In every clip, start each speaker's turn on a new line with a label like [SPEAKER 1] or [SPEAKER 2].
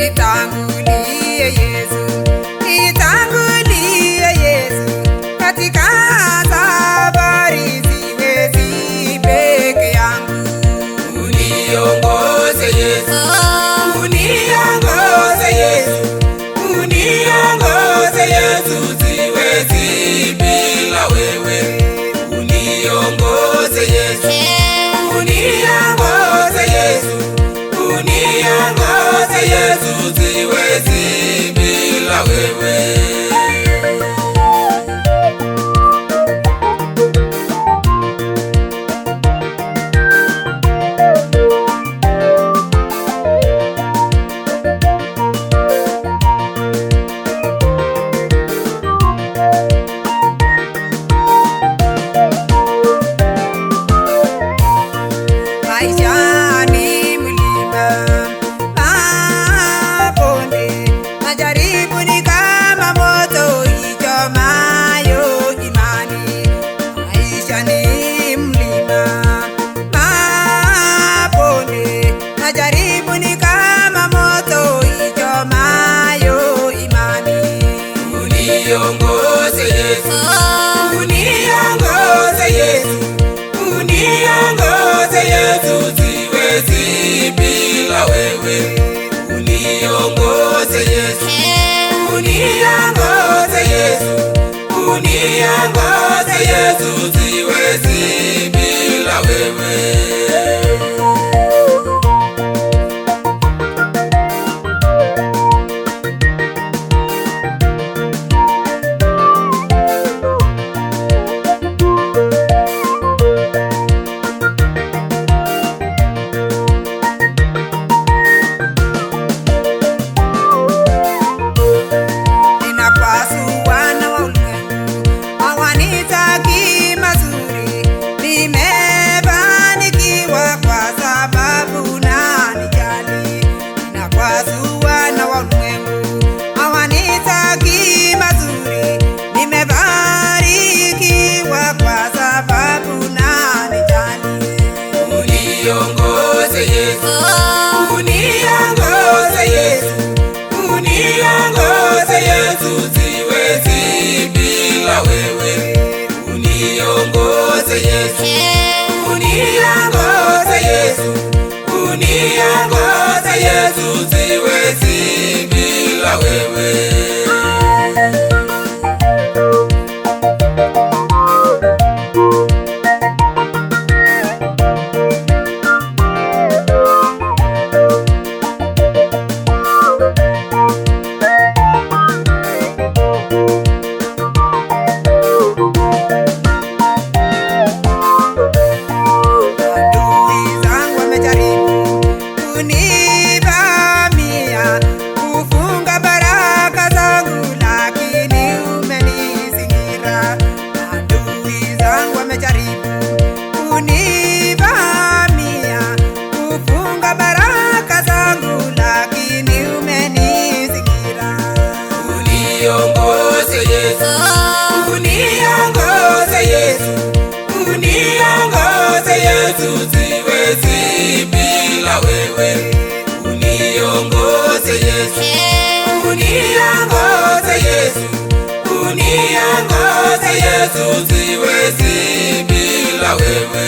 [SPEAKER 1] Nitangulie Yesu, nitangulie Yesu, katika safari siwezi peke yangu.
[SPEAKER 2] Uniongoze Yesu, uniongoze Yesu, uniongoze Yesu, siwezi bila wewe. Uniongoze Yesu, uniongoze Yesu, uniongoze Yesu, siwezi bila wewe.
[SPEAKER 1] Maisha ni mlima, mabonde, majaribu ni kama moto ichomayo imani. Maisha ni mlima, mabonde, majaribu ni kama moto ichomayo imani.
[SPEAKER 2] Uniongoze Yesu, uniongoze Yesu, uniongoze Yesu, siwezi bila wewe. Uniongoze Yesu, uniongoze Yesu, uniongoze Yesu, siwezi bila wewe.
[SPEAKER 1] Ninapasua na ulimwengu hawanitaki mazuri, nimefanikiwa kwa sababu unanijali. Ninapasua na ulimwengu hawanitaki mazuri, nimefanikiwa kwa sababu unanijali.
[SPEAKER 2] Uniongoze Yesu, uniongoze Yesu, uniongoze Yesu, siwezi bila wewe. Uniongoze Yesu, uniongoze Yesu, uniongoze Yesu, siwezi bila wewe.
[SPEAKER 1] Adui zangu wamejaribu kunivamia, kufunga baraka zangu, lakini umenizingira. Adui zangu wamejaribu kunivamia, kufunga baraka zangu, lakini umenizingira.
[SPEAKER 2] Uniongoze Yesu, uniongoze Yesu, uniongoze Yesu, siwezi bila wewe. Uniongoze Yesu, uniongoze Yesu, uniongoze Yesu, siwezi bila wewe.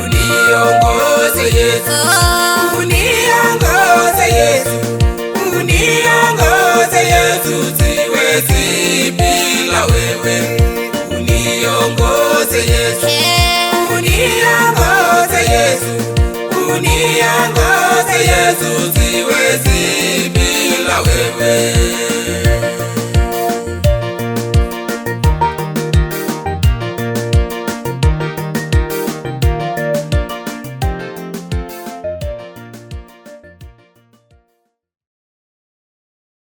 [SPEAKER 2] Uniongoze Yesu, uniongoze Yesu, uniongoze Yesu, siwezi bila wewe. Uniongoze Yesu, uniongoze Yesu, uniongoze Yesu, siwezi bila wewe.